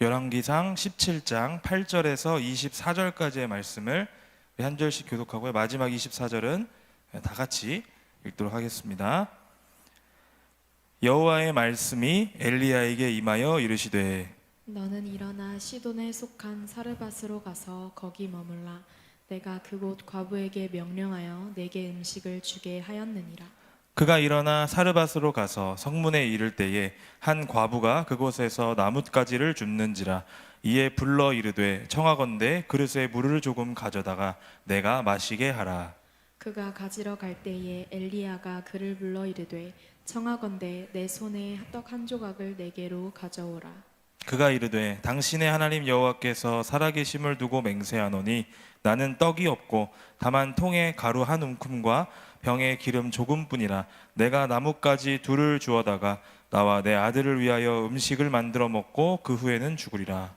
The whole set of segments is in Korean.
열왕기상 17장 8절에서 24절까지의 말씀을 한 절씩 교독하고요. 마지막 24절은 다 같이 읽도록 하겠습니다. 여호와의 말씀이 엘리야에게 임하여 이르시되 너는 일어나 시돈에 속한 사르밧으로 가서 거기 머물라. 내가 그곳 과부에게 명령하여 내게 음식을 주게 하였느니라. 그가 일어나 사르밧으로 가서 성문에 이를 때에 한 과부가 그곳에서 나뭇가지를 줍는지라. 이에 불러 이르되 청하건대 그릇에 물을 조금 가져다가 내가 마시게 하라. 그가 가지러 갈 때에 엘리야가 그를 불러 이르되 청하건대 내 손에 떡 한 조각을 내게로 가져오라. 그가 이르되 당신의 하나님 여호와께서 살아계심을 두고 맹세하노니 나는 떡이 없고 다만 통에 가루 한 움큼과 병에 기름 조금뿐이라. 내가 나뭇가지 둘을 주어다가 나와 내 아들을 위하여 음식을 만들어 먹고 그 후에는 죽으리라.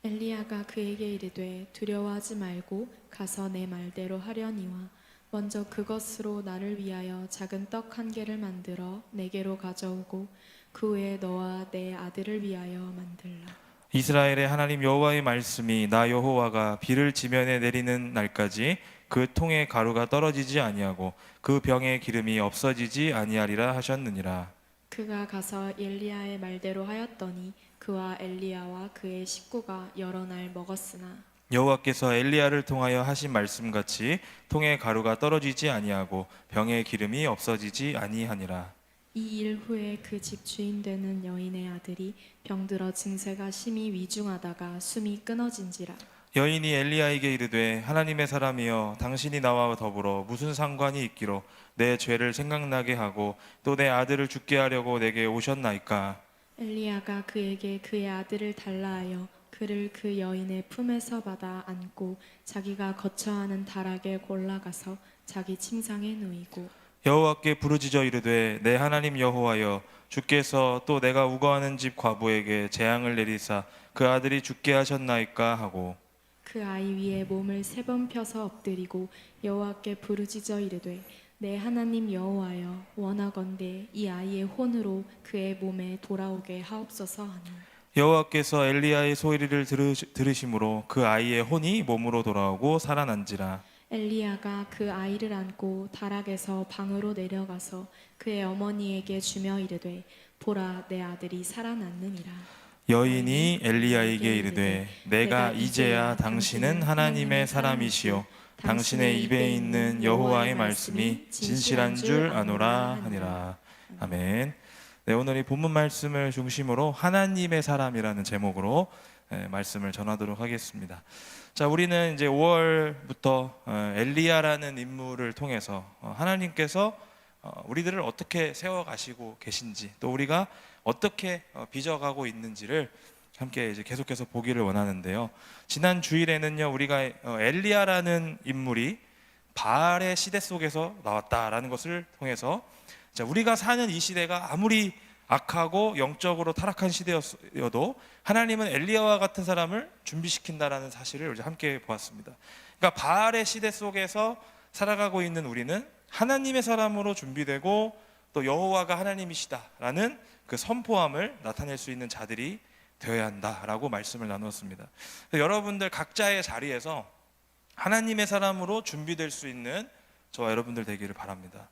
엘리야가 그에게 이르되 두려워하지 말고 가서 내 말대로 하려니와 먼저 그것으로 나를 위하여 작은 떡 한 개를 만들어 내게로 가져오고 그 후에 너와 내 아들을 위하여 만들라. 이스라엘의 하나님 여호와의 말씀이 나 여호와가 비를 지면에 내리는 날까지 그 통에 가루가 떨어지지 아니하고 그 병에 기름이 없어지지 아니하리라 하셨느니라. 그가 가서 엘리야의 말대로 하였더니 그와 엘리야와 그의 식구가 여러 날 먹었으나 여호와께서 엘리야를 통하여 하신 말씀같이 통에 가루가 떨어지지 아니하고 병에 기름이 없어지지 아니하니라. 이 일 후에 그 집 주인 되는 여인의 아들이 병들어 증세가 심히 위중하다가 숨이 끊어진지라. 여인이 엘리야에게 이르되 하나님의 사람이여 당신이 나와 더불어 무슨 상관이 있기로 내 죄를 생각나게 하고 또 내 아들을 죽게 하려고 내게 오셨나이까. 엘리야가 그에게 그의 아들을 달라 하여 그를 그 여인의 품에서 받아 안고 자기가 거처하는 다락에 골라가서 자기 침상에 누이고 여호와께 부르짖어 이르되 내 하나님 여호와여 주께서 또 내가 우거하는 집 과부에게 재앙을 내리사 그 아들이 죽게 하셨나이까 하고 그 아이 위에 몸을 3번 펴서 엎드리고 여호와께 부르짖어 이르되 내 하나님 여호와여 원하건대 이 아이의 혼으로 그의 몸에 돌아오게 하옵소서 하니 여호와께서 엘리야의 소리를 들으심으로 그 아이의 혼이 몸으로 돌아오고 살아난지라. 엘리야가 그 아이를 안고 다락에서 방으로 내려가서 그의 어머니에게 주며 이르되 보라 내 아들이 살아났느니라. 여인이 엘리야에게 이르되 내가 이제야 당신은 하나님의 사람이시요 당신의 입에 있는 여호와의 말씀이 진실한 줄 아노라 하니라. 아멘. 네, 오늘 이 본문 말씀을 중심으로 하나님의 사람이라는 제목으로 말씀을 전하도록 하겠습니다. 자, 우리는 이제 5월부터 엘리야라는 인물을 통해서 하나님께서 우리들을 어떻게 세워가시고 계신지 또 우리가 어떻게 빚어가고 있는지를 함께 이제 계속해서 보기를 원하는데요. 지난 주일에는요 우리가 엘리야라는 인물이 바알의 시대 속에서 나왔다라는 것을 통해서 자, 우리가 사는 이 시대가 아무리 악하고 영적으로 타락한 시대여도 하나님은 엘리야와 같은 사람을 준비시킨다라는 사실을 이제 함께 보았습니다. 그러니까 바알의 시대 속에서 살아가고 있는 우리는 하나님의 사람으로 준비되고 또 여호와가 하나님이시다라는 그 선포함을 나타낼 수 있는 자들이 되어야 한다라고 말씀을 나누었습니다. 여러분들 각자의 자리에서 하나님의 사람으로 준비될 수 있는 저와 여러분들 되기를 바랍니다.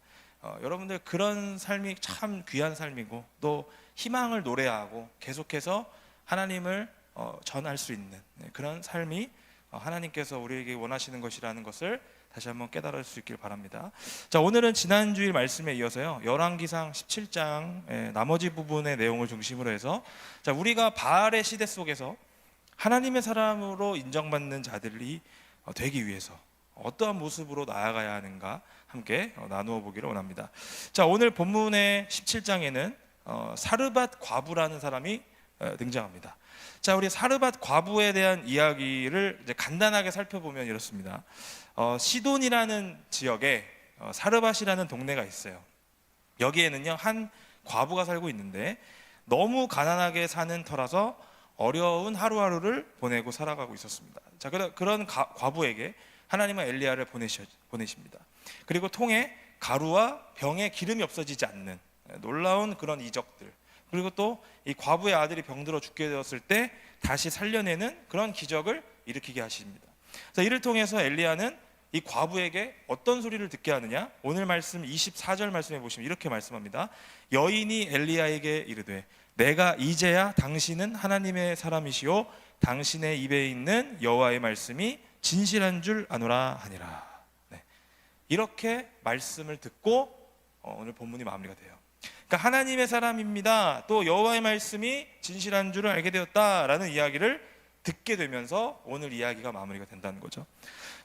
여러분들 그런 삶이 참 귀한 삶이고 또 희망을 노래하고 계속해서 하나님을 전할 수 있는 그런 삶이 하나님께서 우리에게 원하시는 것이라는 것을 다시 한번 깨달을 수 있길 바랍니다. 자, 오늘은 지난주일 말씀에 이어서요 열왕기상 17장 나머지 부분의 내용을 중심으로 해서 자, 우리가 바알의 시대 속에서 하나님의 사람으로 인정받는 자들이 되기 위해서 어떠한 모습으로 나아가야 하는가 함께 나누어 보기를 원합니다. 자, 오늘 본문의 17장에는 사르밧 과부라는 사람이 등장합니다. 자, 우리 사르밧 과부에 대한 이야기를 이제 간단하게 살펴보면 이렇습니다. 시돈이라는 지역에 사르밧이라는 동네가 있어요. 여기에는요 한 과부가 살고 있는데 너무 가난하게 사는 터라서 어려운 하루하루를 보내고 살아가고 있었습니다. 자, 그런 과부에게 하나님은 엘리야를 보내십니다. 그리고 통에 가루와 병에 기름이 없어지지 않는 놀라운 그런 이적들, 그리고 또 이 과부의 아들이 병들어 죽게 되었을 때 다시 살려내는 그런 기적을 일으키게 하십니다. 그래서 이를 통해서 엘리야는 이 과부에게 어떤 소리를 듣게 하느냐? 오늘 말씀 24절 말씀해 보시면 이렇게 말씀합니다. 여인이 엘리야에게 이르되 내가 이제야 당신은 하나님의 사람이시오 당신의 입에 있는 여호와의 말씀이 진실한 줄 아노라 하니라. 네. 이렇게 말씀을 듣고 오늘 본문이 마무리가 돼요. 그러니까 하나님의 사람입니다. 또 여호와의 말씀이 진실한 줄을 알게 되었다라는 이야기를 듣게 되면서 오늘 이야기가 마무리가 된다는 거죠.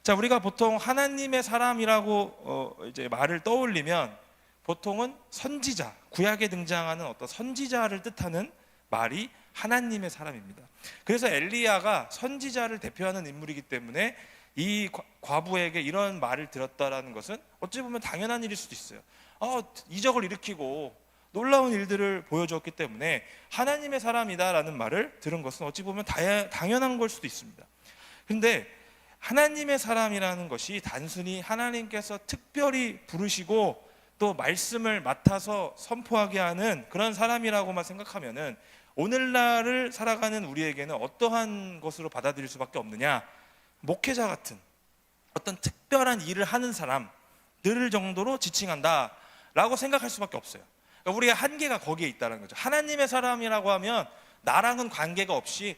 자, 우리가 보통 하나님의 사람이라고 이제 말을 떠올리면 보통은 선지자, 구약에 등장하는 어떤 선지자를 뜻하는 말이 하나님의 사람입니다. 그래서 엘리야가 선지자를 대표하는 인물이기 때문에 이 과부에게 이런 말을 들었다라는 것은 어찌 보면 당연한 일일 수도 있어요. 이적을 일으키고 놀라운 일들을 보여주었기 때문에 하나님의 사람이다라는 말을 들은 것은 어찌 보면 당연한 걸 수도 있습니다. 그런데 하나님의 사람이라는 것이 단순히 하나님께서 특별히 부르시고 또 말씀을 맡아서 선포하게 하는 그런 사람이라고만 생각하면은 오늘날을 살아가는 우리에게는 어떠한 것으로 받아들일 수밖에 없느냐? 목회자 같은 어떤 특별한 일을 하는 사람들 정도로 지칭한다라고 생각할 수밖에 없어요. 그러니까 우리의 한계가 거기에 있다는 거죠. 하나님의 사람이라고 하면 나랑은 관계가 없이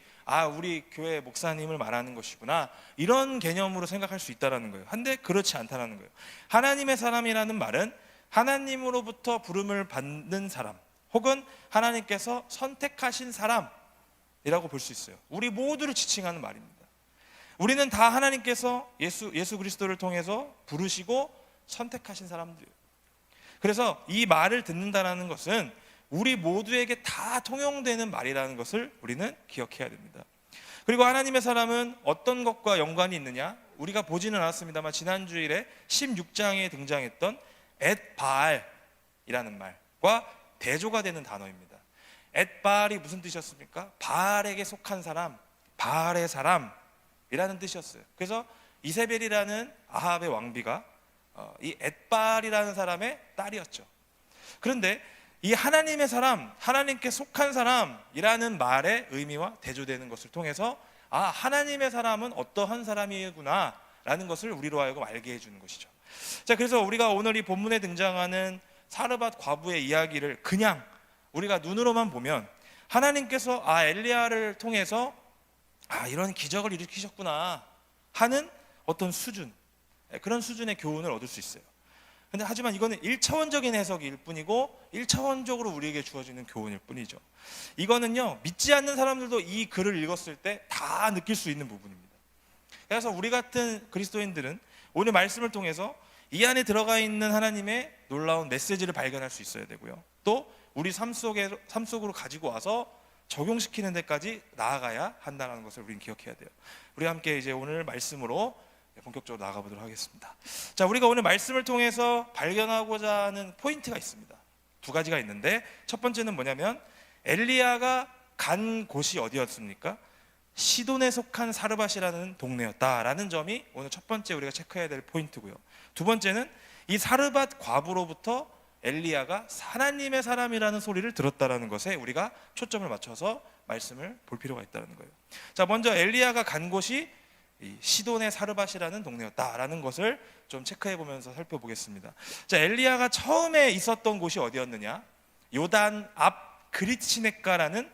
우리 교회 목사님을 말하는 것이구나 이런 개념으로 생각할 수 있다는 거예요. 한데 그렇지 않다는 거예요. 하나님의 사람이라는 말은 하나님으로부터 부름을 받는 사람 혹은 하나님께서 선택하신 사람이라고 볼 수 있어요. 우리 모두를 지칭하는 말입니다. 우리는 다 하나님께서 예수 그리스도를 통해서 부르시고 선택하신 사람들이에요. 그래서 이 말을 듣는다는 것은 우리 모두에게 다 통용되는 말이라는 것을 우리는 기억해야 됩니다. 그리고 하나님의 사람은 어떤 것과 연관이 있느냐? 우리가 보지는 않았습니다만 지난 주일에 16장에 등장했던 엣바알이라는 말과 대조가 되는 단어입니다. 엣바알이 무슨 뜻이었습니까? 바알에게 속한 사람, 바알의 사람이라는 뜻이었어요. 그래서 이세벨이라는 아합의 왕비가 이 엣바알이라는 사람의 딸이었죠. 그런데 이 하나님의 사람, 하나님께 속한 사람이라는 말의 의미와 대조되는 것을 통해서 하나님의 사람은 어떠한 사람이구나 라는 것을 우리로 하여금 알게 해주는 것이죠. 자, 그래서 우리가 오늘 이 본문에 등장하는 사르밧 과부의 이야기를 그냥 우리가 눈으로만 보면 하나님께서 엘리야를 통해서 이런 기적을 일으키셨구나 하는 어떤 수준, 그런 수준의 교훈을 얻을 수 있어요. 근데 하지만 이거는 1차원적인 해석일 뿐이고 1차원적으로 우리에게 주어지는 교훈일 뿐이죠. 이거는요, 믿지 않는 사람들도 이 글을 읽었을 때 다 느낄 수 있는 부분입니다. 그래서 우리 같은 그리스도인들은 오늘 말씀을 통해서 이 안에 들어가 있는 하나님의 놀라운 메시지를 발견할 수 있어야 되고요. 또 우리 삶 속으로 가지고 와서 적용시키는 데까지 나아가야 한다는 것을 우리는 기억해야 돼요. 우리 함께 이제 오늘 말씀으로 본격적으로 나가보도록 하겠습니다. 자, 우리가 오늘 말씀을 통해서 발견하고자 하는 포인트가 있습니다. 두 가지가 있는데 첫 번째는 뭐냐면 엘리야가 간 곳이 어디였습니까? 시돈에 속한 사르밧이라는 동네였다라는 점이 오늘 첫 번째 우리가 체크해야 될 포인트고요. 두 번째는 이 사르밧 과부로부터 엘리야가 하나님의 사람이라는 소리를 들었다라는 것에 우리가 초점을 맞춰서 말씀을 볼 필요가 있다는 거예요. 자, 먼저 엘리야가 간 곳이 이 시돈의 사르밧이라는 동네였다라는 것을 좀 체크해 보면서 살펴보겠습니다. 자, 엘리야가 처음에 있었던 곳이 어디였느냐? 요단 앞 그릿시네가라는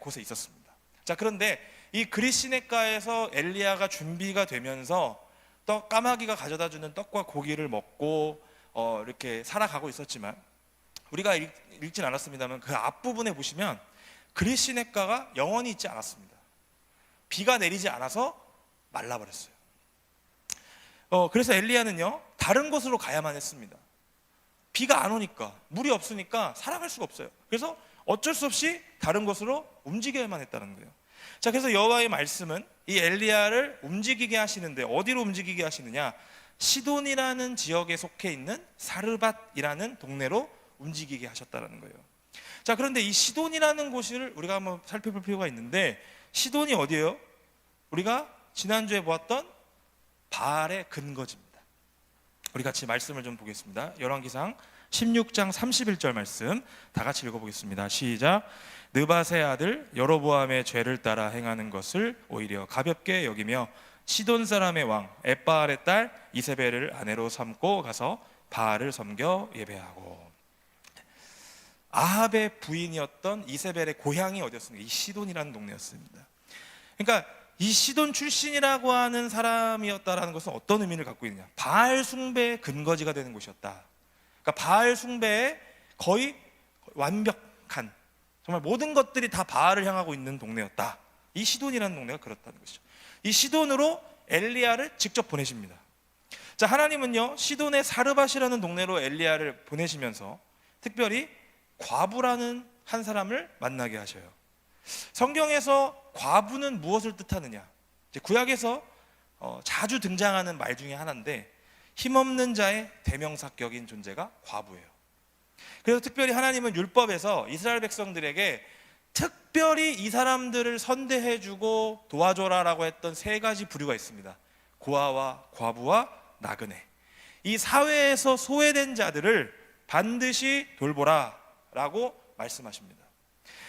곳에 있었습니다. 자, 그런데 이 그릿시네가에서 엘리야가 준비가 되면서 까마귀가 가져다 주는 떡과 고기를 먹고 이렇게 살아가고 있었지만 우리가 읽진 않았습니다만 그 앞부분에 보시면 그릿시네가가 영원히 있지 않았습니다. 비가 내리지 않아서 말라버렸어요. 그래서 엘리야는요, 다른 곳으로 가야만 했습니다. 비가 안 오니까, 물이 없으니까 살아갈 수가 없어요. 그래서 어쩔 수 없이 다른 곳으로 움직여야만 했다는 거예요. 자, 그래서 여호와의 말씀은 이 엘리야를 움직이게 하시는데 어디로 움직이게 하시느냐? 시돈이라는 지역에 속해 있는 사르밧이라는 동네로 움직이게 하셨다는 거예요. 자, 그런데 이 시돈이라는 곳을 우리가 한번 살펴볼 필요가 있는데 시돈이 어디예요? 우리가 지난주에 보았던 바알의 근거지입니다. 우리 같이 말씀을 좀 보겠습니다. 열왕기상 16장 31절 말씀 다 같이 읽어보겠습니다. 시작. 느밧의 아들 여로보암의 죄를 따라 행하는 것을 오히려 가볍게 여기며 시돈 사람의 왕 엣바알의 딸 이세벨을 아내로 삼고 가서 바알을 섬겨 예배하고. 아합의 부인이었던 이세벨의 고향이 어디였습니까? 이 시돈이라는 동네였습니다. 그러니까 이 시돈 출신이라고 하는 사람이었다라는 것은 어떤 의미를 갖고 있느냐? 바알 숭배의 근거지가 되는 곳이었다. 그러니까 바알 숭배에 거의 완벽한, 정말 모든 것들이 다 바알을 향하고 있는 동네였다. 이 시돈이라는 동네가 그렇다는 것이죠. 이 시돈으로 엘리야를 직접 보내십니다. 자, 하나님은요 시돈의 사르밧이라는 동네로 엘리야를 보내시면서 특별히 과부라는 한 사람을 만나게 하셔요. 성경에서 과부는 무엇을 뜻하느냐? 이제 구약에서 자주 등장하는 말 중에 하나인데 힘없는 자의 대명사격인 존재가 과부예요. 그래서 특별히 하나님은 율법에서 이스라엘 백성들에게 특별히 이 사람들을 선대해주고 도와줘라라고 했던 세 가지 부류가 있습니다. 고아와 과부와 나그네. 이 사회에서 소외된 자들을 반드시 돌보라라고 말씀하십니다.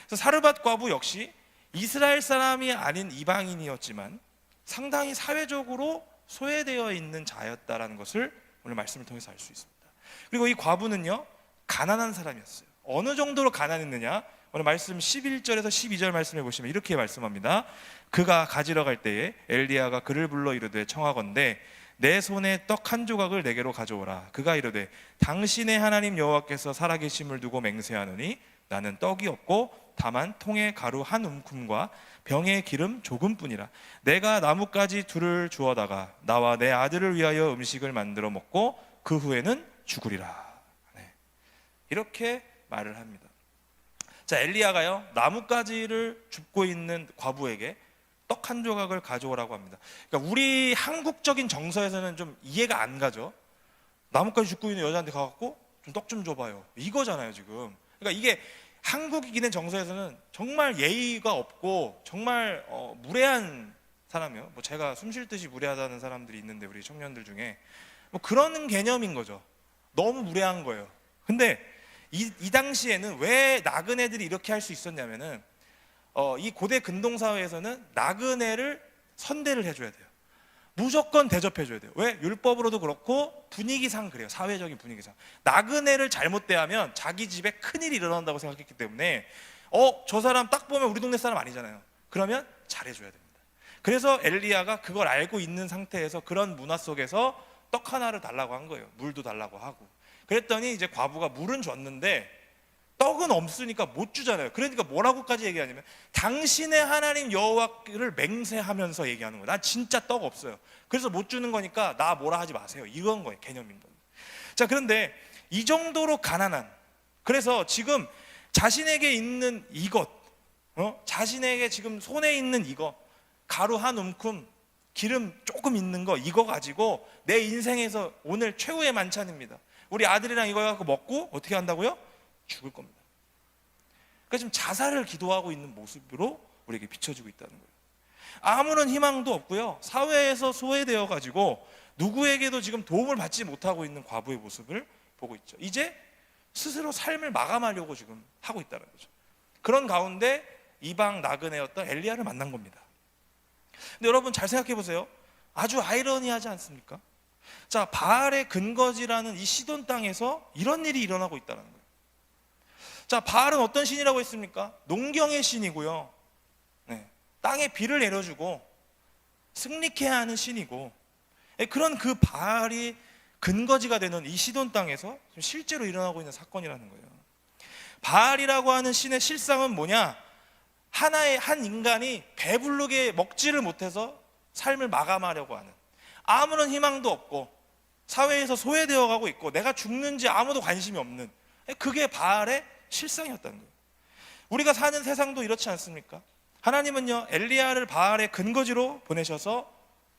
그래서 사르밧 과부 역시 이스라엘 사람이 아닌 이방인이었지만 상당히 사회적으로 소외되어 있는 자였다라는 것을 오늘 말씀을 통해서 알 수 있습니다. 그리고 이 과부는요 가난한 사람이었어요. 어느 정도로 가난했느냐? 오늘 말씀 11절에서 12절 말씀해 보시면 이렇게 말씀합니다. 그가 가지러 갈 때에 엘리야가 그를 불러 이르되 청하건대 내 손에 떡 한 조각을 내게로 가져오라. 그가 이르되 당신의 하나님 여호와께서 살아계심을 두고 맹세하노니 나는 떡이 없고 다만 통에 가루 한 움큼과 병에 기름 조금뿐이라. 내가 나뭇가지 둘을 주워다가 나와 내 아들을 위하여 음식을 만들어 먹고 그 후에는 죽으리라. 네. 이렇게 말을 합니다. 자, 엘리야가요 나뭇가지를 줍고 있는 과부에게 떡 한 조각을 가져오라고 합니다. 그러니까 우리 한국적인 정서에서는 좀 이해가 안 가죠. 나뭇가지 줍고 있는 여자한테 가갖고 좀 떡 좀 줘봐요, 이거잖아요 지금. 그러니까 이게 한국인의 정서에서는 정말 예의가 없고 정말 무례한 사람이요. 뭐 제가 숨 쉴 듯이 무례하다는 사람들이 있는데 우리 청년들 중에 뭐 그런 개념인 거죠. 너무 무례한 거예요. 근데 이 당시에는 왜 나그네들이 이렇게 할 수 있었냐면은 이 고대 근동 사회에서는 나그네를 선대를 해줘야 돼요. 무조건 대접해줘야 돼요. 왜? 율법으로도 그렇고 분위기상 그래요. 사회적인 분위기상 나그네를 잘못 대하면 자기 집에 큰일이 일어난다고 생각했기 때문에 저 사람 딱 보면 우리 동네 사람 아니잖아요. 그러면 잘해줘야 됩니다. 그래서 엘리야가 그걸 알고 있는 상태에서 그런 문화 속에서 떡 하나를 달라고 한 거예요. 물도 달라고 하고. 그랬더니 이제 과부가 물은 줬는데 떡은 없으니까 못 주잖아요. 그러니까 뭐라고까지 얘기하냐면 당신의 하나님 여호와를 맹세하면서 얘기하는 거예요. 난 진짜 떡 없어요. 그래서 못 주는 거니까 나 뭐라 하지 마세요. 이건 거예요. 개념인 거예요. 자, 그런데 이 정도로 가난한, 그래서 지금 자신에게 있는 이것, 자신에게 지금 손에 있는 이거, 가루 한 움큼 기름 조금 있는 거, 이거 가지고 내 인생에서 오늘 최후의 만찬입니다. 우리 아들이랑 이거 갖고 먹고 어떻게 한다고요? 죽을 겁니다. 그러니까 지금 자살을 기도하고 있는 모습으로 우리에게 비춰지고 있다는 거예요. 아무런 희망도 없고요. 사회에서 소외되어 가지고 누구에게도 지금 도움을 받지 못하고 있는 과부의 모습을 보고 있죠. 이제 스스로 삶을 마감하려고 지금 하고 있다는 거죠. 그런 가운데 이방 나그네였던 엘리야를 만난 겁니다. 근데 여러분 잘 생각해 보세요. 아주 아이러니하지 않습니까? 자, 바알의 근거지라는 이 시돈 땅에서 이런 일이 일어나고 있다는 거예요. 자, 바알은 어떤 신이라고 했습니까? 농경의 신이고요. 네, 땅에 비를 내려주고 승리케 하는 신이고, 그런 그 바알이 근거지가 되는 이 시돈 땅에서 실제로 일어나고 있는 사건이라는 거예요. 바알이라고 하는 신의 실상은 뭐냐? 한 인간이 배부르게 먹지를 못해서 삶을 마감하려고 하는, 아무런 희망도 없고 사회에서 소외되어 가고 있고 내가 죽는지 아무도 관심이 없는, 그게 바알의 실상이었다는 거예요. 우리가 사는 세상도 이렇지 않습니까? 하나님은요 엘리야를 바알의 근거지로 보내셔서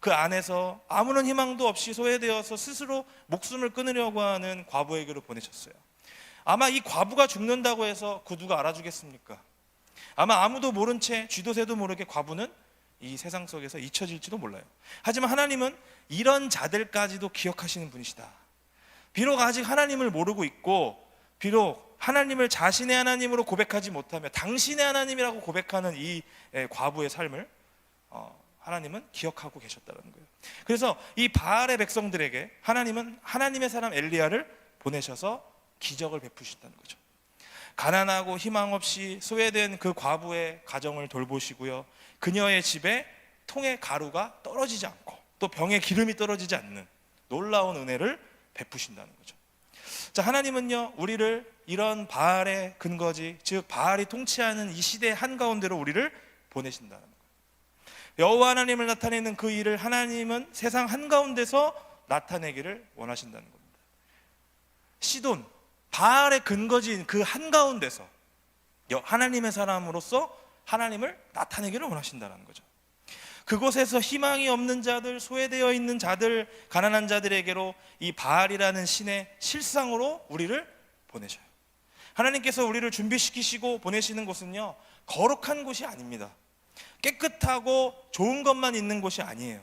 그 안에서 아무런 희망도 없이 소외되어서 스스로 목숨을 끊으려고 하는 과부에게로 보내셨어요. 아마 이 과부가 죽는다고 해서 그 누가 알아주겠습니까? 아마 아무도 모른 채 쥐도 새도 모르게 과부는 이 세상 속에서 잊혀질지도 몰라요. 하지만 하나님은 이런 자들까지도 기억하시는 분이시다. 비록 아직 하나님을 모르고 있고, 비록 하나님을 자신의 하나님으로 고백하지 못하며 당신의 하나님이라고 고백하는 이 과부의 삶을 하나님은 기억하고 계셨다는 거예요. 그래서 이 바알의 백성들에게 하나님은 하나님의 사람 엘리야를 보내셔서 기적을 베푸신다는 거죠. 가난하고 희망 없이 소외된 그 과부의 가정을 돌보시고요, 그녀의 집에 통에 가루가 떨어지지 않고 또 병에 기름이 떨어지지 않는 놀라운 은혜를 베푸신다는 거죠. 자, 하나님은요, 우리를 이런 바알의 근거지, 즉 바알이 통치하는 이 시대 한가운데로 우리를 보내신다는 거예요. 여호와 하나님을 나타내는 그 일을 하나님은 세상 한가운데서 나타내기를 원하신다는 겁니다. 시돈, 바알의 근거지인 그 한가운데서 하나님의 사람으로서 하나님을 나타내기를 원하신다는 거죠. 그곳에서 희망이 없는 자들, 소외되어 있는 자들, 가난한 자들에게로 이 바알이라는 신의 실상으로 우리를 보내셔요. 하나님께서 우리를 준비시키시고 보내시는 곳은요, 거룩한 곳이 아닙니다. 깨끗하고 좋은 것만 있는 곳이 아니에요.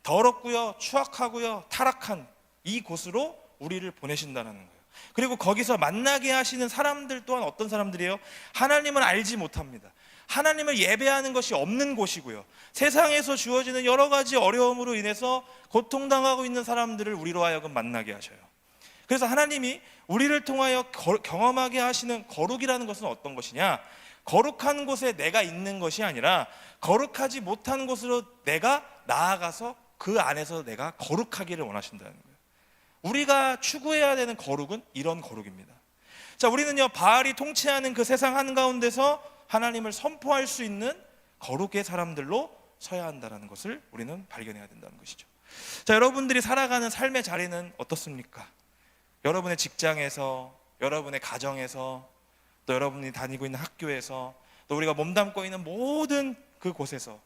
더럽고요, 추악하고요, 타락한 이 곳으로 우리를 보내신다는 거예요. 그리고 거기서 만나게 하시는 사람들 또한 어떤 사람들이에요? 하나님을 알지 못합니다. 하나님을 예배하는 것이 없는 곳이고요, 세상에서 주어지는 여러 가지 어려움으로 인해서 고통당하고 있는 사람들을 우리로 하여금 만나게 하셔요. 그래서 하나님이 우리를 통하여 경험하게 하시는 거룩이라는 것은 어떤 것이냐? 거룩한 곳에 내가 있는 것이 아니라 거룩하지 못한 곳으로 내가 나아가서 그 안에서 내가 거룩하기를 원하신다는 거예요. 우리가 추구해야 되는 거룩은 이런 거룩입니다. 자, 우리는요, 바알이 통치하는 그 세상 한가운데서 하나님을 선포할 수 있는 거룩의 사람들로 서야 한다는 것을 우리는 발견해야 된다는 것이죠. 자, 여러분들이 살아가는 삶의 자리는 어떻습니까? 여러분의 직장에서, 여러분의 가정에서, 또 여러분이 다니고 있는 학교에서, 또 우리가 몸담고 있는 모든 그곳에서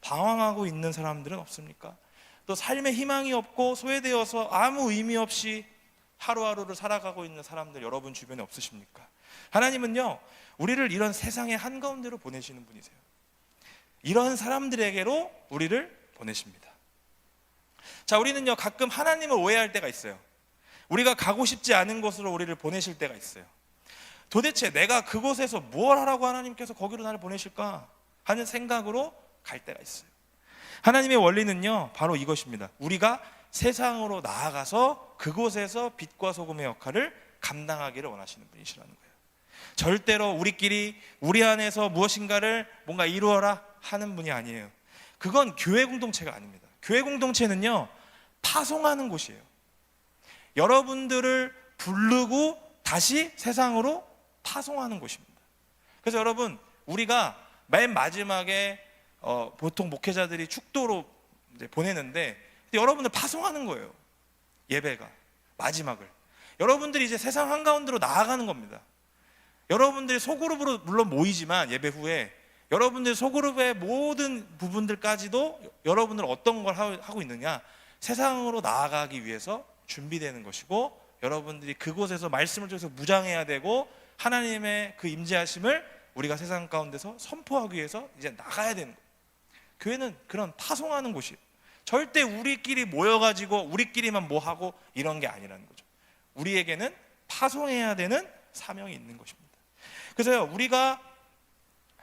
방황하고 있는 사람들은 없습니까? 또 삶에 희망이 없고 소외되어서 아무 의미 없이 하루하루를 살아가고 있는 사람들 여러분 주변에 없으십니까? 하나님은요, 우리를 이런 세상의 한가운데로 보내시는 분이세요. 이런 사람들에게로 우리를 보내십니다. 자, 우리는요, 가끔 하나님을 오해할 때가 있어요. 우리가 가고 싶지 않은 곳으로 우리를 보내실 때가 있어요. 도대체 내가 그곳에서 뭘 하라고 하나님께서 거기로 나를 보내실까 하는 생각으로 갈 때가 있어요. 하나님의 원리는요, 바로 이것입니다. 우리가 세상으로 나아가서 그곳에서 빛과 소금의 역할을 감당하기를 원하시는 분이시라는 거예요. 절대로 우리끼리 우리 안에서 무엇인가를 뭔가 이루어라 하는 분이 아니에요. 그건 교회 공동체가 아닙니다. 교회 공동체는요, 파송하는 곳이에요. 여러분들을 부르고 다시 세상으로 파송하는 곳입니다. 그래서 여러분, 우리가 맨 마지막에 보통 목회자들이 축도로 이제 보내는데 여러분들 파송하는 거예요. 예배가 마지막을 여러분들이 이제 세상 한가운데로 나아가는 겁니다. 여러분들이 소그룹으로 물론 모이지만 예배 후에 여러분들 소그룹의 모든 부분들까지도 여러분들 어떤 걸 하고 있느냐, 세상으로 나아가기 위해서 준비되는 것이고, 여러분들이 그곳에서 말씀을 통해서 무장해야 되고 하나님의 그 임재하심을 우리가 세상 가운데서 선포하기 위해서 이제 나가야 되는 거예요. 교회는 그런 파송하는 곳이에요. 절대 우리끼리 모여가지고 우리끼리만 뭐 하고 이런 게 아니라는 거죠. 우리에게는 파송해야 되는 사명이 있는 것입니다. 그래서요, 우리가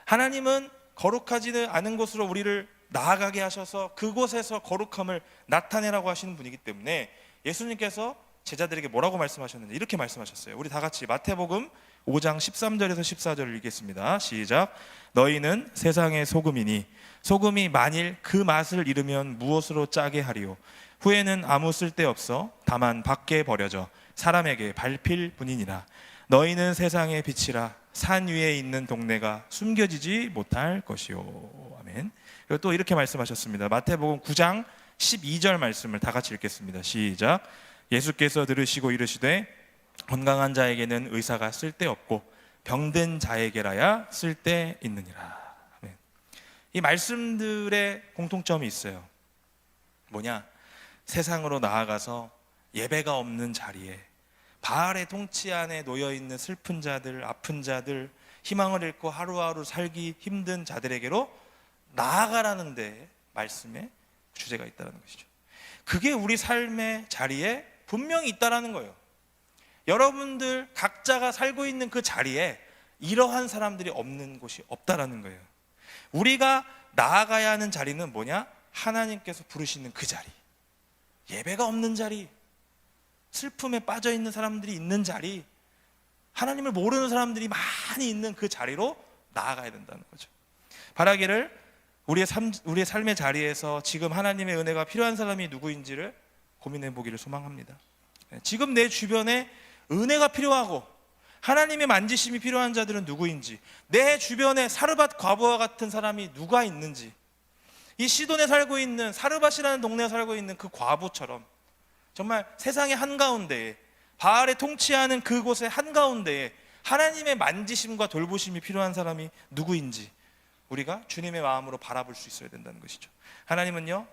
하나님은 거룩하지는 않은 곳으로 우리를 나아가게 하셔서 그곳에서 거룩함을 나타내라고 하시는 분이기 때문에 예수님께서 제자들에게 뭐라고 말씀하셨는지 이렇게 말씀하셨어요. 우리 다 같이 마태복음 5장 13절에서 14절을 읽겠습니다. 시작. 너희는 세상의 소금이니 소금이 만일 그 맛을 잃으면 무엇으로 짜게 하리요? 후에는 아무 쓸데없어 다만 밖에 버려져 사람에게 밟힐 뿐이니라. 너희는 세상의 빛이라. 산 위에 있는 동네가 숨겨지지 못할 것이요. 아멘. 그리고 또 이렇게 말씀하셨습니다. 마태복음 9장 12절 말씀을 다 같이 읽겠습니다. 시작. 예수께서 들으시고 이르시되 건강한 자에게는 의사가 쓸데없고 병든 자에게라야 쓸데있느니라. 아멘. 이 말씀들의 공통점이 있어요. 뭐냐? 세상으로 나아가서 예배가 없는 자리에 바알의 통치 안에 놓여있는 슬픈 자들, 아픈 자들, 희망을 잃고 하루하루 살기 힘든 자들에게로 나아가라는 데 말씀에 주제가 있다는 것이죠. 그게 우리 삶의 자리에 분명히 있다라는 거예요. 여러분들 각자가 살고 있는 그 자리에 이러한 사람들이 없는 곳이 없다라는 거예요. 우리가 나아가야 하는 자리는 뭐냐? 하나님께서 부르시는 그 자리, 예배가 없는 자리, 슬픔에 빠져 있는 사람들이 있는 자리, 하나님을 모르는 사람들이 많이 있는 그 자리로 나아가야 된다는 거죠. 바라기를 우리의 삶의 자리에서 지금 하나님의 은혜가 필요한 사람이 누구인지를 고민해 보기를 소망합니다. 지금 내 주변에 은혜가 필요하고 하나님의 만지심이 필요한 자들은 누구인지, 내 주변에 사르밧 과부와 같은 사람이 누가 있는지, 이 시돈에 살고 있는 사르밧이라는 동네에 살고 있는 그 과부처럼 정말 세상의 한가운데에, 바알의 통치하는 그곳의 한가운데에 하나님의 만지심과 돌보심이 필요한 사람이 누구인지 우리가 주님의 마음으로 바라볼 수 있어야 된다는 것이죠. 하나님은요,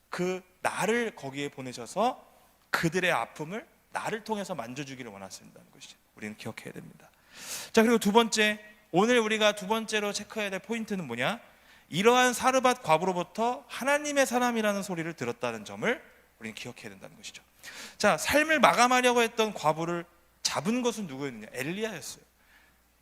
그 나를 거기에 보내셔서 그들의 아픔을 나를 통해서 만져주기를 원하신다는 것이죠. 우리는 기억해야 됩니다. 자, 그리고 두 번째, 오늘 우리가 두 번째로 체크해야 될 포인트는 뭐냐? 이러한 사르밧 과부로부터 하나님의 사람이라는 소리를 들었다는 점을 우리는 기억해야 된다는 것이죠. 자, 삶을 마감하려고 했던 과부를 잡은 것은 누구였느냐? 엘리야였어요.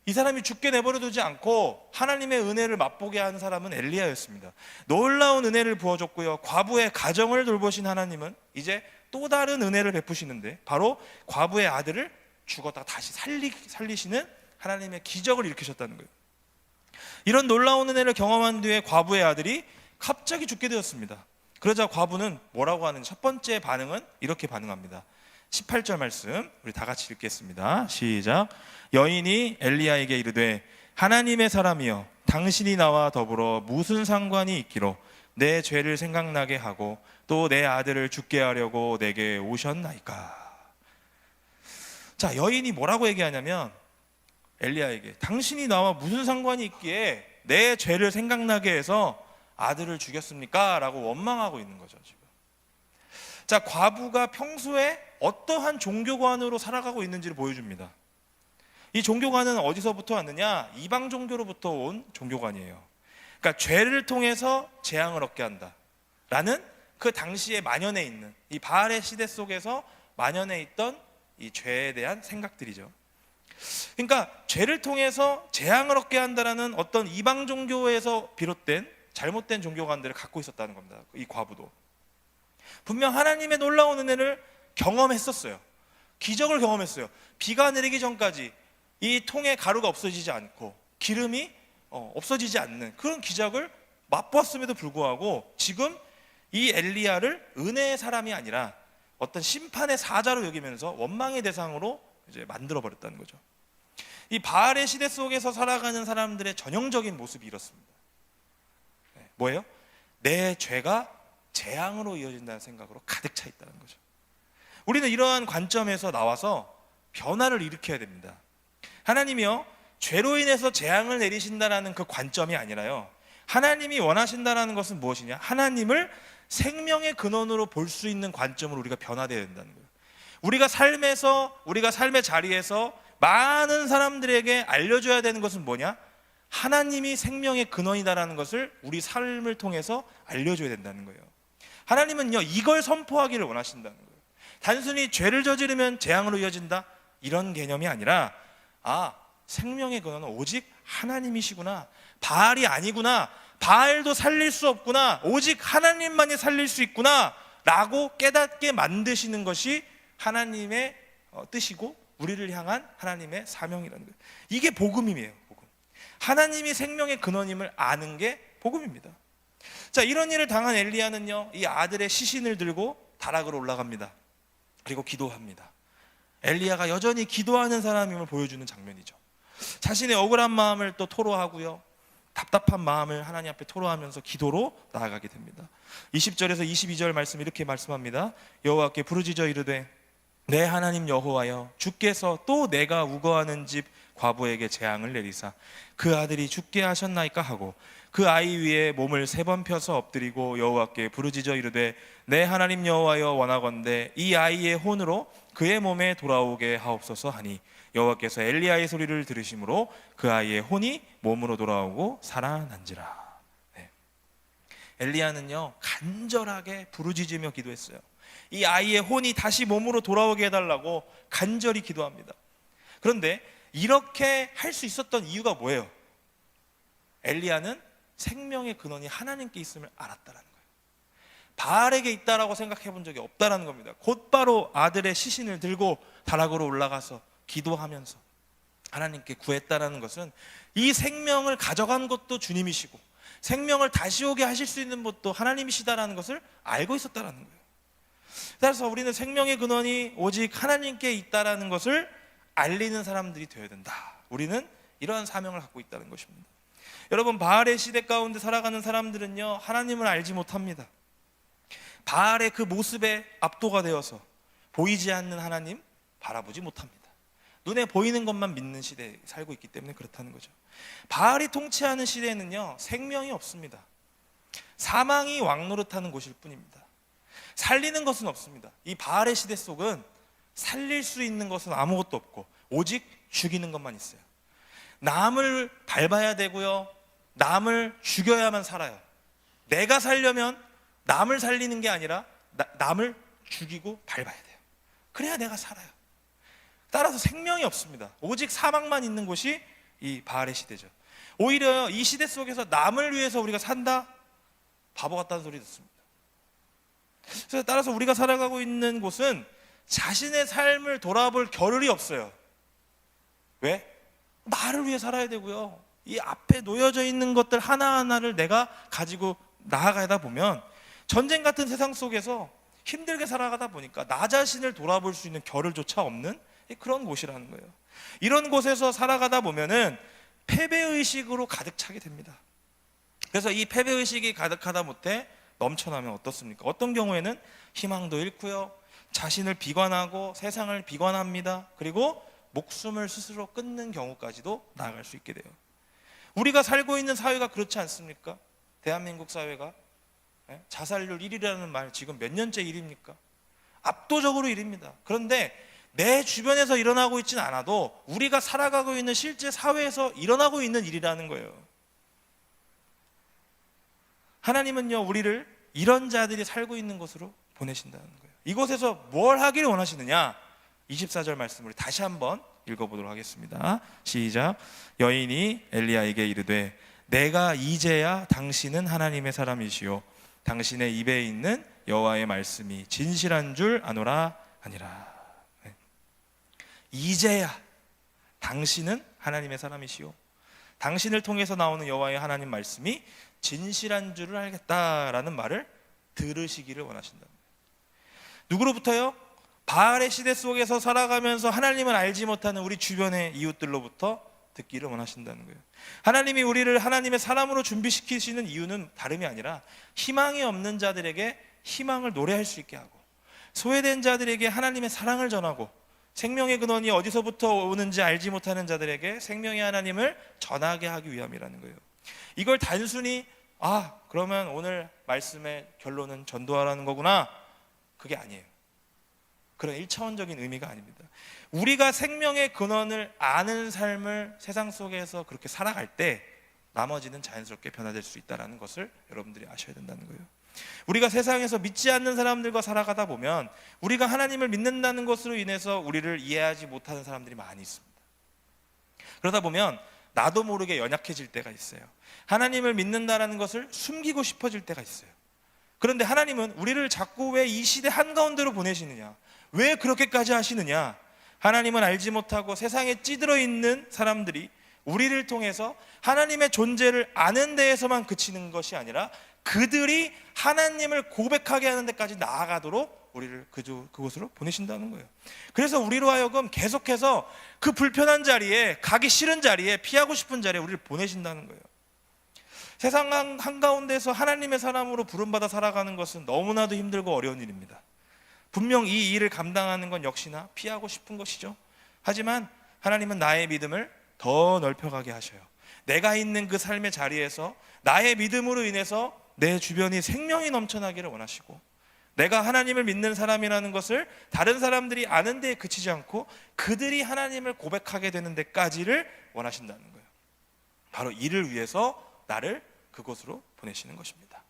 이 사람이 죽게 내버려 두지 않고 하나님의 은혜를 맛보게 한 사람은 엘리야였습니다. 놀라운 은혜를 부어줬고요, 과부의 가정을 돌보신 하나님은 이제 또 다른 은혜를 베푸시는데, 바로 과부의 아들을 죽었다가 다시 살리시는 하나님의 기적을 일으키셨다는 거예요. 이런 놀라운 은혜를 경험한 뒤에 과부의 아들이 갑자기 죽게 되었습니다. 그러자 과부는 뭐라고 하는, 첫 번째 반응은 이렇게 반응합니다. 18절 말씀 우리 다 같이 읽겠습니다. 시작. 여인이 엘리야에게 이르되 하나님의 사람이여, 당신이 나와 더불어 무슨 상관이 있기로 내 죄를 생각나게 하고 또 내 아들을 죽게 하려고 내게 오셨나이까. 자, 여인이 뭐라고 얘기하냐면 엘리야에게, 당신이 나와 무슨 상관이 있기에 내 죄를 생각나게 해서 아들을 죽였습니까? 라고 원망하고 있는 거죠, 지금. 자, 과부가 평소에 어떠한 종교관으로 살아가고 있는지를 보여줍니다. 이 종교관은 어디서부터 왔느냐? 이방 종교로부터 온 종교관이에요. 그러니까 죄를 통해서 재앙을 얻게 한다 라는 그 당시에 만연해 있는, 이 바알의 시대 속에서 만연해 있던 이 죄에 대한 생각들이죠. 그러니까 죄를 통해서 재앙을 얻게 한다라는 어떤 이방 종교에서 비롯된 잘못된 종교관들을 갖고 있었다는 겁니다. 이 과부도 분명 하나님의 놀라운 은혜를 경험했었어요. 기적을 경험했어요. 비가 내리기 전까지 이 통에 가루가 없어지지 않고 기름이 없어지지 않는 그런 기적을 맛보았음에도 불구하고 지금 이 엘리야를 은혜의 사람이 아니라 어떤 심판의 사자로 여기면서 원망의 대상으로 이제 만들어 버렸다는 거죠. 이 바알의 시대 속에서 살아가는 사람들의 전형적인 모습이 이렇습니다. 뭐예요? 내 죄가 재앙으로 이어진다는 생각으로 가득 차 있다는 거죠. 우리는 이러한 관점에서 나와서 변화를 일으켜야 됩니다. 하나님이요, 죄로 인해서 재앙을 내리신다라는 그 관점이 아니라요, 하나님이 원하신다라는 것은 무엇이냐? 하나님을 생명의 근원으로 볼 수 있는 관점으로 우리가 변화되어야 된다는 거예요. 우리가 삶의 자리에서 많은 사람들에게 알려줘야 되는 것은 뭐냐? 하나님이 생명의 근원이다라는 것을 우리 삶을 통해서 알려줘야 된다는 거예요. 하나님은요, 이걸 선포하기를 원하신다는 거예요. 단순히 죄를 저지르면 재앙으로 이어진다 이런 개념이 아니라, 생명의 근원은 오직 하나님이시구나, 바알이 아니구나, 바알도 살릴 수 없구나, 오직 하나님만이 살릴 수 있구나 라고 깨닫게 만드시는 것이 하나님의 뜻이고 우리를 향한 하나님의 사명이라는 거예요. 이게 복음이에요. 복음. 하나님이 생명의 근원임을 아는 게 복음입니다. 자, 이런 일을 당한 엘리야는요, 이 아들의 시신을 들고 다락으로 올라갑니다. 그리고 기도합니다. 엘리야가 여전히 기도하는 사람임을 보여주는 장면이죠. 자신의 억울한 마음을 또 토로하고요, 답답한 마음을 하나님 앞에 토로하면서 기도로 나아가게 됩니다. 20절에서 22절 말씀 이렇게 말씀합니다. 여호와께 부르짖어 이르되 내 하나님 여호와여, 주께서 또 내가 우거하는 집 과부에게 재앙을 내리사 그 아들이 죽게 하셨나이까 하고 그 아이 위에 몸을 3번 펴서 엎드리고 여호와께 부르짖어 이르되 내 하나님 여호와여, 원하건대 이 아이의 혼으로 그의 몸에 돌아오게 하옵소서 하니 여호와께서 엘리야의 소리를 들으심으로 그 아이의 혼이 몸으로 돌아오고 살아난지라. 엘리야는요, 간절하게 부르짖으며 기도했어요. 이 아이의 혼이 다시 몸으로 돌아오게 해달라고 간절히 기도합니다. 그런데 이렇게 할 수 있었던 이유가 뭐예요? 엘리야는 생명의 근원이 하나님께 있음을 알았다라는 거예요. 바알에게 있다라고 생각해 본 적이 없다라는 겁니다. 곧바로 아들의 시신을 들고 다락으로 올라가서 기도하면서 하나님께 구했다라는 것은 이 생명을 가져간 것도 주님이시고 생명을 다시 오게 하실 수 있는 것도 하나님이시다라는 것을 알고 있었다라는 거예요. 따라서 우리는 생명의 근원이 오직 하나님께 있다라는 것을 알리는 사람들이 되어야 된다. 우리는 이러한 사명을 갖고 있다는 것입니다. 여러분, 바알의 시대 가운데 살아가는 사람들은요, 하나님을 알지 못합니다. 바알의 그 모습에 압도가 되어서 보이지 않는 하나님 바라보지 못합니다. 눈에 보이는 것만 믿는 시대에 살고 있기 때문에 그렇다는 거죠. 바알이 통치하는 시대에는요, 생명이 없습니다. 사망이 왕노릇하는 곳일 뿐입니다. 살리는 것은 없습니다. 이 바알의 시대 속은 살릴 수 있는 것은 아무것도 없고 오직 죽이는 것만 있어요. 남을 밟아야 되고요, 남을 죽여야만 살아요. 내가 살려면 남을 살리는 게 아니라 남을 죽이고 밟아야 돼요. 그래야 내가 살아요. 따라서 생명이 없습니다. 오직 사망만 있는 곳이 이 바알의 시대죠. 오히려 이 시대 속에서 남을 위해서 우리가 산다? 바보 같다는 소리 듣습니다. 그래서 따라서 우리가 살아가고 있는 곳은 자신의 삶을 돌아볼 겨를이 없어요. 왜? 나를 위해 살아야 되고요, 이 앞에 놓여져 있는 것들 하나하나를 내가 가지고 나아가다 보면 전쟁 같은 세상 속에서 힘들게 살아가다 보니까 나 자신을 돌아볼 수 있는 겨를조차 없는 그런 곳이라는 거예요. 이런 곳에서 살아가다 보면은 패배의식으로 가득 차게 됩니다. 그래서 이 패배의식이 가득하다 못해 넘쳐나면 어떻습니까? 어떤 경우에는 희망도 잃고요, 자신을 비관하고 세상을 비관합니다. 그리고 목숨을 스스로 끊는 경우까지도 나아갈 수 있게 돼요. 우리가 살고 있는 사회가 그렇지 않습니까? 대한민국 사회가 자살률 1위라는 말 지금 몇 년째 1위입니까? 압도적으로 1위입니다. 그런데 내 주변에서 일어나고 있지는 않아도 우리가 살아가고 있는 실제 사회에서 일어나고 있는 일이라는 거예요. 하나님은요, 우리를 이런 자들이 살고 있는 곳으로 보내신다는 거예요. 이곳에서 뭘 하기를 원하시느냐? 24절 말씀을 다시 한번 읽어보도록 하겠습니다. 시작. 여인이 엘리야에게 이르되 내가 이제야 당신은 하나님의 사람이시요 당신의 입에 있는 여호와의 말씀이 진실한 줄 아노라 하니라. 네. 이제야 당신은 하나님의 사람이시요 당신을 통해서 나오는 여호와의 하나님 말씀이 진실한 줄을 알겠다라는 말을 들으시기를 원하신다. 누구로부터요? 바알의 시대 속에서 살아가면서 하나님을 알지 못하는 우리 주변의 이웃들로부터 듣기를 원하신다는 거예요. 하나님이 우리를 하나님의 사람으로 준비시키시는 이유는 다름이 아니라 희망이 없는 자들에게 희망을 노래할 수 있게 하고, 소외된 자들에게 하나님의 사랑을 전하고, 생명의 근원이 어디서부터 오는지 알지 못하는 자들에게 생명의 하나님을 전하게 하기 위함이라는 거예요. 이걸 단순히 그러면 오늘 말씀의 결론은 전도하라는 거구나, 그게 아니에요. 그런 1차원적인 의미가 아닙니다. 우리가 생명의 근원을 아는 삶을 세상 속에서 그렇게 살아갈 때 나머지는 자연스럽게 변화될 수 있다는 것을 여러분들이 아셔야 된다는 거예요. 우리가 세상에서 믿지 않는 사람들과 살아가다 보면 우리가 하나님을 믿는다는 것으로 인해서 우리를 이해하지 못하는 사람들이 많이 있습니다. 그러다 보면 나도 모르게 연약해질 때가 있어요. 하나님을 믿는다는 것을 숨기고 싶어질 때가 있어요. 그런데 하나님은 우리를 자꾸 왜 이 시대 한가운데로 보내시느냐, 왜 그렇게까지 하시느냐? 하나님은 알지 못하고 세상에 찌들어 있는 사람들이 우리를 통해서 하나님의 존재를 아는 데에서만 그치는 것이 아니라 그들이 하나님을 고백하게 하는 데까지 나아가도록 우리를 그곳으로 보내신다는 거예요. 그래서 우리로 하여금 계속해서 그 불편한 자리에, 가기 싫은 자리에, 피하고 싶은 자리에 우리를 보내신다는 거예요. 세상 한가운데서 하나님의 사람으로 부름받아 살아가는 것은 너무나도 힘들고 어려운 일입니다. 분명 이 일을 감당하는 건 역시나 피하고 싶은 것이죠. 하지만 하나님은 나의 믿음을 더 넓혀가게 하셔요. 내가 있는 그 삶의 자리에서 나의 믿음으로 인해서 내 주변이 생명이 넘쳐나기를 원하시고, 내가 하나님을 믿는 사람이라는 것을 다른 사람들이 아는 데에 그치지 않고 그들이 하나님을 고백하게 되는 데까지를 원하신다는 거예요. 바로 이를 위해서 나를 그곳으로 보내시는 것입니다.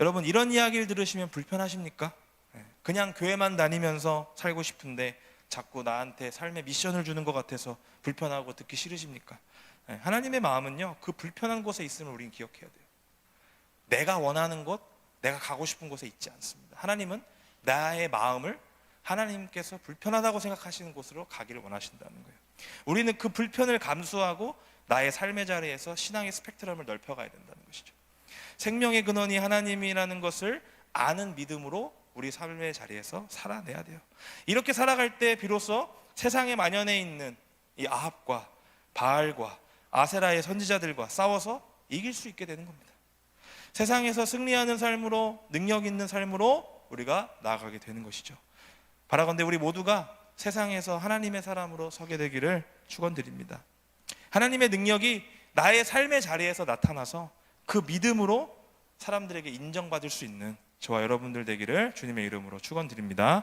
여러분, 이런 이야기를 들으시면 불편하십니까? 그냥 교회만 다니면서 살고 싶은데 자꾸 나한테 삶의 미션을 주는 것 같아서 불편하고 듣기 싫으십니까? 하나님의 마음은요, 그 불편한 곳에 있음을 우리는 기억해야 돼요. 내가 원하는 곳, 내가 가고 싶은 곳에 있지 않습니다. 하나님은 나의 마음을 하나님께서 불편하다고 생각하시는 곳으로 가기를 원하신다는 거예요. 우리는 그 불편을 감수하고 나의 삶의 자리에서 신앙의 스펙트럼을 넓혀가야 된다는 것이죠. 생명의 근원이 하나님이라는 것을 아는 믿음으로 우리 삶의 자리에서 살아내야 돼요. 이렇게 살아갈 때 비로소 세상에 만연해 있는 이 아합과 바알과 아세라의 선지자들과 싸워서 이길 수 있게 되는 겁니다. 세상에서 승리하는 삶으로, 능력 있는 삶으로 우리가 나아가게 되는 것이죠. 바라건대 우리 모두가 세상에서 하나님의 사람으로 서게 되기를 축원드립니다. 하나님의 능력이 나의 삶의 자리에서 나타나서 그 믿음으로 사람들에게 인정받을 수 있는 저와 여러분들 되기를 주님의 이름으로 축원드립니다.